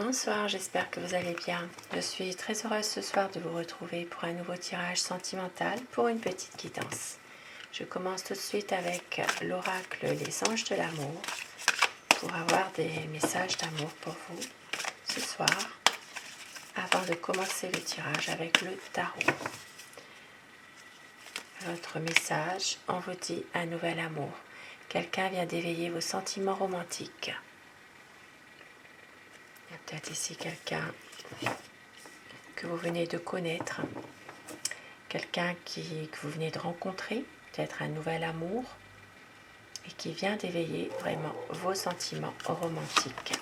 Bonsoir, j'espère que vous allez bien. Je suis très heureuse ce soir de vous retrouver pour un nouveau tirage sentimental pour une petite guidance. Je commence tout de suite avec l'oracle Les Anges de l'amour pour avoir des messages d'amour pour vous ce soir avant de commencer le tirage avec le tarot. Votre message, on vous dit un nouvel amour. Quelqu'un vient d'éveiller vos sentiments romantiques. Il y a peut-être ici quelqu'un que vous venez de connaître, quelqu'un que vous venez de rencontrer, peut-être un nouvel amour, et qui vient d'éveiller vraiment vos sentiments romantiques.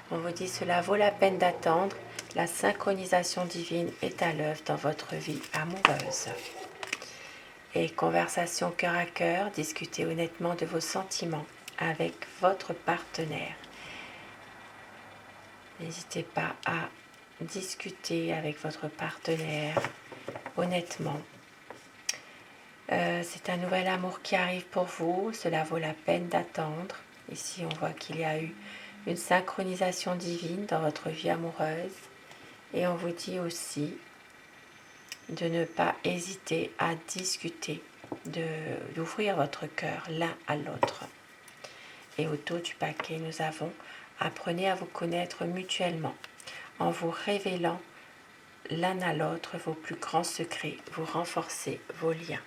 On vous dit cela vaut la peine d'attendre, la synchronisation divine est à l'œuvre dans votre vie amoureuse. Et conversation cœur à cœur, discutez honnêtement de vos sentiments avec votre partenaire. N'hésitez pas à discuter avec votre partenaire honnêtement. C'est un nouvel amour qui arrive pour vous, cela vaut la peine d'attendre. Ici, on voit qu'il y a eu une synchronisation divine dans votre vie amoureuse. Et on vous dit aussi de ne pas hésiter à discuter, d'ouvrir votre cœur l'un à l'autre. Et au dos du paquet, nous avons « Apprenez à vous connaître mutuellement en vous révélant l'un à l'autre vos plus grands secrets, vous renforcez vos liens. »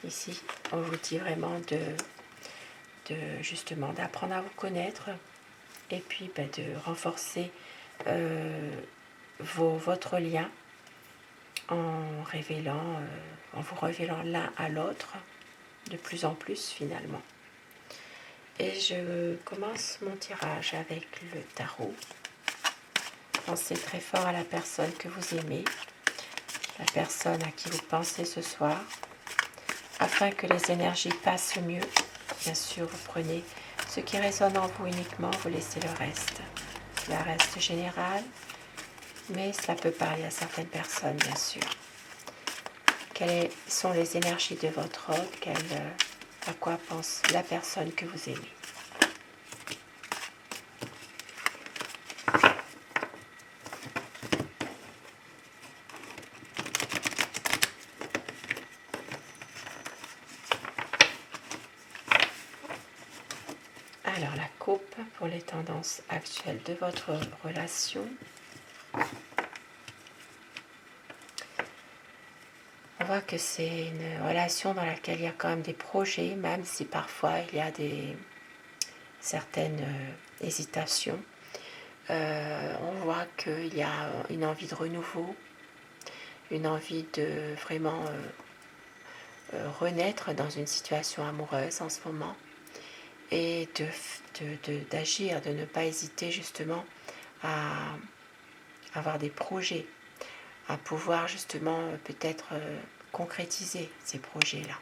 Ici, on vous dit vraiment justement d'apprendre à vous connaître et puis de renforcer votre lien en vous révélant l'un à l'autre de plus en plus finalement. Et je commence mon tirage avec le tarot. Pensez très fort à la personne que vous aimez, la personne à qui vous pensez ce soir, afin que les énergies passent mieux. Bien sûr, vous prenez ce qui résonne en vous uniquement, vous laissez le reste. Cela reste général, mais cela peut parler à certaines personnes, bien sûr. Quelles sont les énergies de votre hôte? À quoi pense la personne que vous aimez? Alors, la coupe pour les tendances actuelles de votre relation. On voit que c'est une relation dans laquelle il y a quand même des projets, même si parfois il y a certaines hésitations. On voit qu'il y a une envie de renouveau, une envie de vraiment renaître dans une situation amoureuse en ce moment et d'agir, de ne pas hésiter justement à avoir des projets, à pouvoir justement peut-être concrétiser ces projets-là.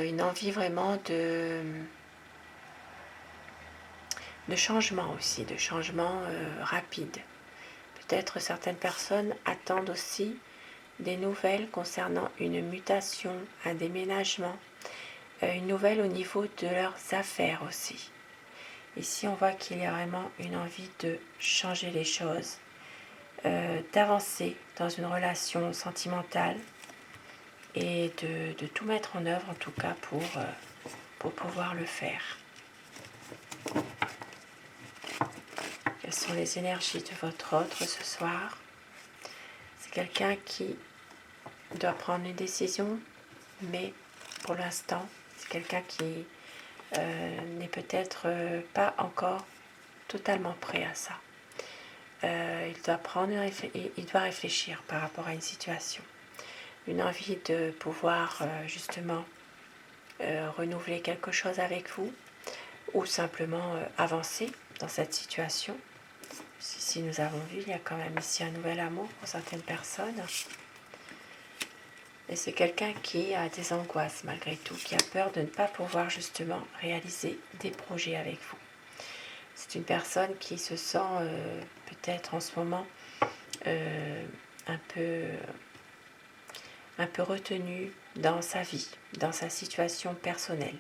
Une envie vraiment de changement aussi, de changement rapide. Peut-être certaines personnes attendent aussi des nouvelles concernant une mutation, un déménagement, une nouvelle au niveau de leurs affaires aussi. Ici, on voit qu'il y a vraiment une envie de changer les choses, d'avancer dans une relation sentimentale et de tout mettre en œuvre en tout cas pour pouvoir le faire. Quelles sont les énergies de votre autre ce soir? C'est quelqu'un qui doit prendre une décision, mais pour l'instant, c'est quelqu'un qui n'est peut-être pas encore totalement prêt à ça. Il doit réfléchir par rapport à une situation. Une envie de pouvoir justement renouveler quelque chose avec vous ou simplement avancer dans cette situation. Si nous avons vu, il y a quand même ici un nouvel amour pour certaines personnes. Et c'est quelqu'un qui a des angoisses malgré tout, qui a peur de ne pas pouvoir justement réaliser des projets avec vous. C'est une personne qui se sent peut-être en ce moment un peu retenue dans sa vie, dans sa situation personnelle.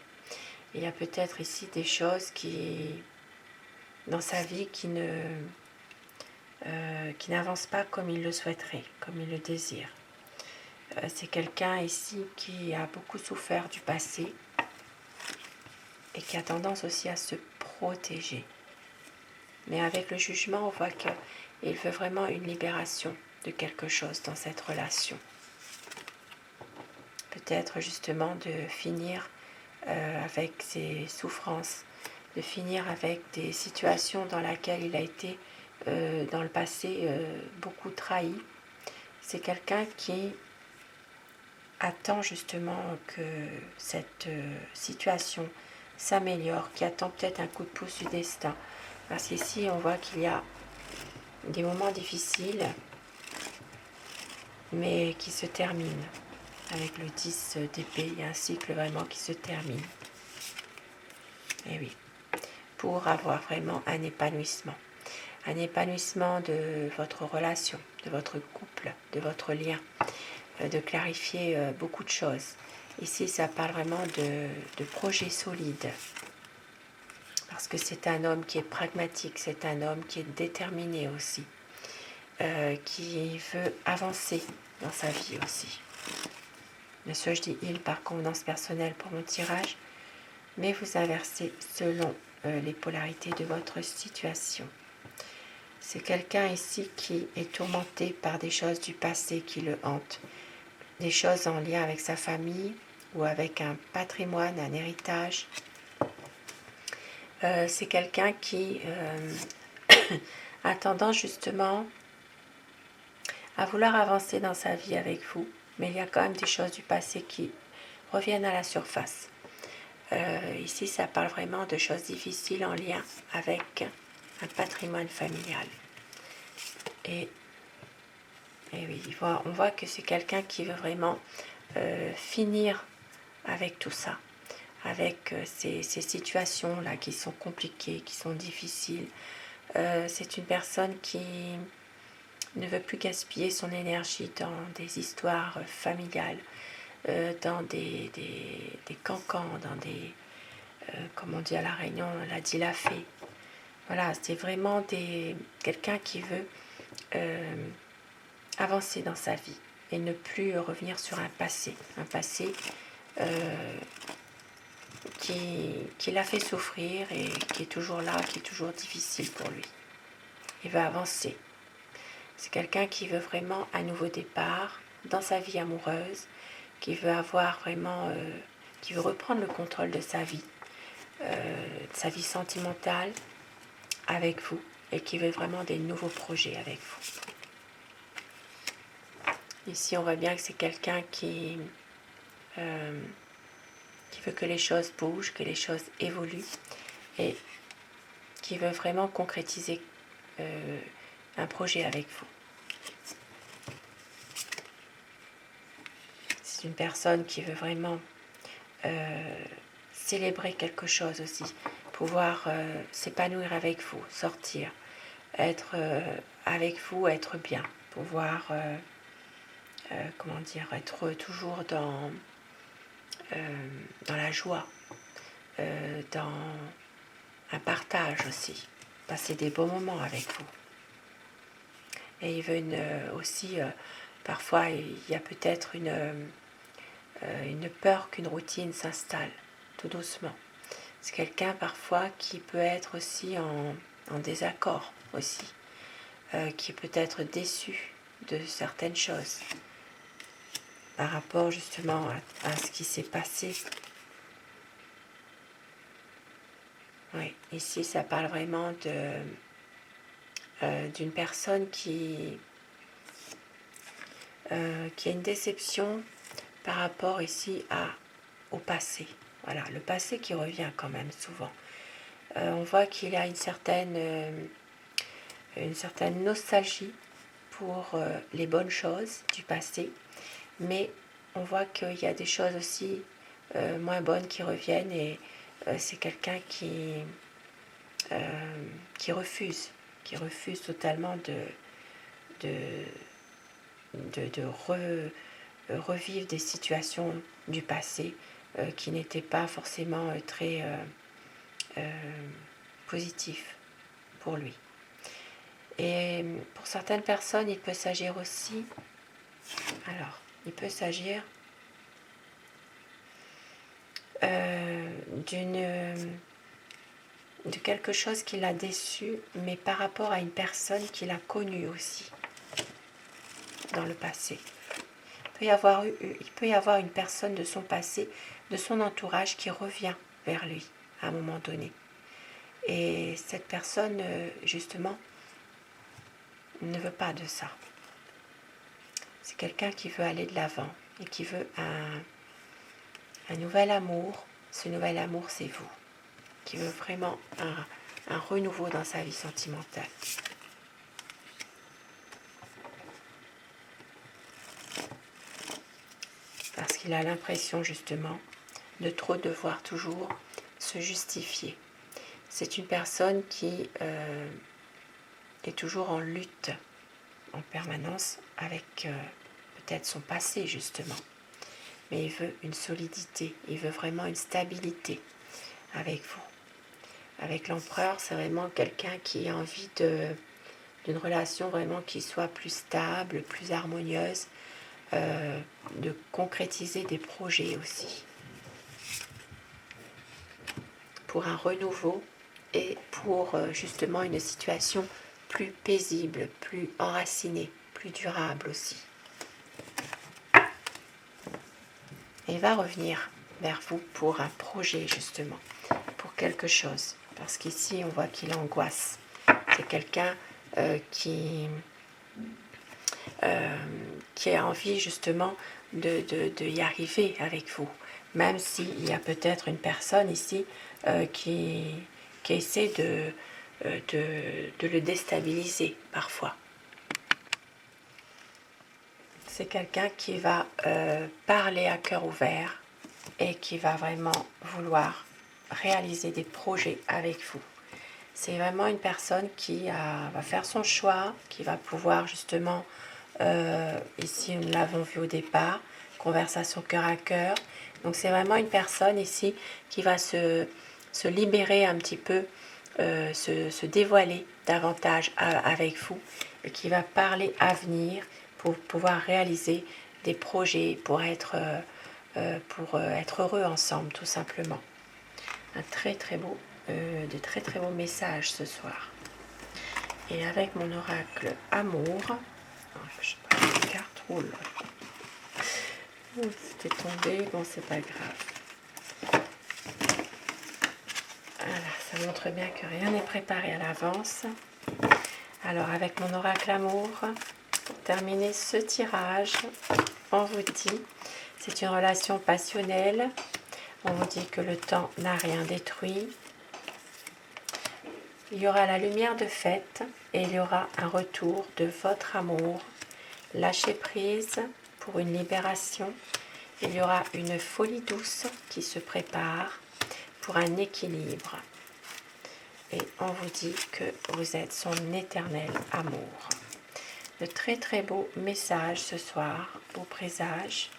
Il y a peut-être ici des choses qui dans sa vie qui n'avance pas comme il le souhaiterait, comme il le désire. C'est quelqu'un ici qui a beaucoup souffert du passé et qui a tendance aussi à se protéger. Mais avec le jugement, on voit qu'il veut vraiment une libération de quelque chose dans cette relation. Peut-être justement de finir avec ses souffrances, de finir avec des situations dans lesquelles il a été dans le passé beaucoup trahi. C'est quelqu'un qui attend justement que cette situation s'améliore, qui attend peut-être un coup de pouce du destin. Parce qu'ici, on voit qu'il y a des moments difficiles, mais qui se terminent. Avec le 10 d'épée, il y a un cycle vraiment qui se termine. Et oui, pour avoir vraiment un épanouissement. Un épanouissement de votre relation, de votre couple, de votre lien, de clarifier beaucoup de choses. Ici, ça parle vraiment de projets solides. Parce que c'est un homme qui est pragmatique, c'est un homme qui est déterminé aussi, qui veut avancer dans sa vie aussi. Bien sûr, je dis il par convenance personnelle pour mon tirage, mais vous inversez selon les polarités de votre situation. C'est quelqu'un ici qui est tourmenté par des choses du passé qui le hantent, des choses en lien avec sa famille ou avec un patrimoine, un héritage. C'est quelqu'un qui a tendance justement à vouloir avancer dans sa vie avec vous, mais il y a quand même des choses du passé qui reviennent à la surface. Ici, ça parle vraiment de choses difficiles en lien avec un patrimoine familial. Et oui, on voit que c'est quelqu'un qui veut vraiment finir avec tout ça, avec ces situations-là qui sont compliquées, qui sont difficiles. C'est une personne qui ne veut plus gaspiller son énergie dans des histoires familiales, dans des cancans, dans des, comme on dit à La Réunion, l'a dit la fée. Voilà, c'est vraiment quelqu'un qui veut avancer dans sa vie et ne plus revenir sur un passé qui l'a fait souffrir et qui est toujours là, qui est toujours difficile pour lui. Il veut avancer. C'est quelqu'un qui veut vraiment un nouveau départ dans sa vie amoureuse, qui veut avoir vraiment, qui veut reprendre le contrôle de sa vie sentimentale avec vous et qui veut vraiment des nouveaux projets avec vous. Ici, on voit bien que c'est quelqu'un qui veut que les choses bougent, que les choses évoluent et qui veut vraiment concrétiser un projet avec vous. C'est une personne qui veut vraiment célébrer quelque chose aussi, pouvoir s'épanouir avec vous, sortir, être avec vous, être bien, pouvoir, comment dire, être toujours dans la joie, dans un partage aussi, passer des bons moments avec vous. Et il veut aussi, parfois il y a peut-être une peur qu'une routine s'installe tout doucement. C'est quelqu'un parfois qui peut être aussi en désaccord aussi, qui peut être déçu de certaines choses par rapport justement à ce qui s'est passé. Oui, ici ça parle vraiment d'une personne qui a une déception par rapport ici au passé. Voilà, le passé qui revient quand même souvent. On voit qu'il y a une certaine nostalgie pour les bonnes choses du passé, mais on voit qu'il y a des choses aussi moins bonnes qui reviennent et c'est quelqu'un qui refuse totalement de revivre des situations du passé qui n'étaient pas forcément très positifs. pour lui. Et pour certaines personnes, il peut s'agir aussi, il peut s'agir de quelque chose qui l'a déçu, mais par rapport à une personne qu'il a connue aussi dans le passé. Il peut y avoir une personne de son passé, de son entourage qui revient vers lui à un moment donné. Et cette personne, justement, ne veut pas de ça. C'est quelqu'un qui veut aller de l'avant et qui veut un nouvel amour. Ce nouvel amour, c'est vous. Qui veut vraiment un renouveau dans sa vie sentimentale. Parce qu'il a l'impression, justement, de trop devoir toujours se justifier. C'est une personne qui est toujours en lutte en permanence avec peut-être son passé, justement. Mais il veut une solidité, il veut vraiment une stabilité avec vous. Avec l'empereur, c'est vraiment quelqu'un qui a envie d'une relation vraiment qui soit plus stable, plus harmonieuse, de concrétiser des projets aussi. Pour un renouveau et pour justement une situation plus paisible, plus enracinée, plus durable aussi. Et il va revenir vers vous pour un projet justement, pour quelque chose. Parce qu'ici, on voit qu'il angoisse. C'est quelqu'un qui a envie justement de y arriver avec vous. Même s'il y a peut-être une personne ici qui essaie de le déstabiliser parfois. C'est quelqu'un qui va parler à cœur ouvert et qui va vraiment vouloir réaliser des projets avec vous. C'est vraiment une personne qui va faire son choix, qui va pouvoir justement, ici nous l'avons vu au départ, conversation cœur à cœur. Donc c'est vraiment une personne ici qui va se libérer un petit peu, se dévoiler davantage avec vous et qui va parler avenir pour pouvoir réaliser des projets, pour être heureux ensemble tout simplement. Un très très beau, de très très beaux messages ce soir. Et avec mon oracle amour, je sais pas, les cartes roulent. Oh, c'était tombé, bon c'est pas grave. Voilà, ça montre bien que rien n'est préparé à l'avance. Alors avec mon oracle amour, pour terminer ce tirage, on vous dit, c'est une relation passionnelle. On vous dit que le temps n'a rien détruit. Il y aura la lumière de fête et il y aura un retour de votre amour. Lâchez prise pour une libération. Il y aura une folie douce qui se prépare pour un équilibre. Et on vous dit que vous êtes son éternel amour. De très très beaux messages ce soir, beaux présages.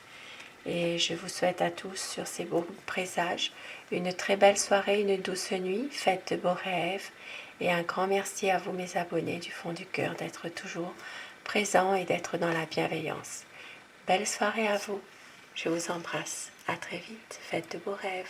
Et je vous souhaite à tous sur ces beaux présages une très belle soirée, une douce nuit, faites de beaux rêves et un grand merci à vous mes abonnés du fond du cœur d'être toujours présents et d'être dans la bienveillance. Belle soirée à vous, je vous embrasse, à très vite, faites de beaux rêves.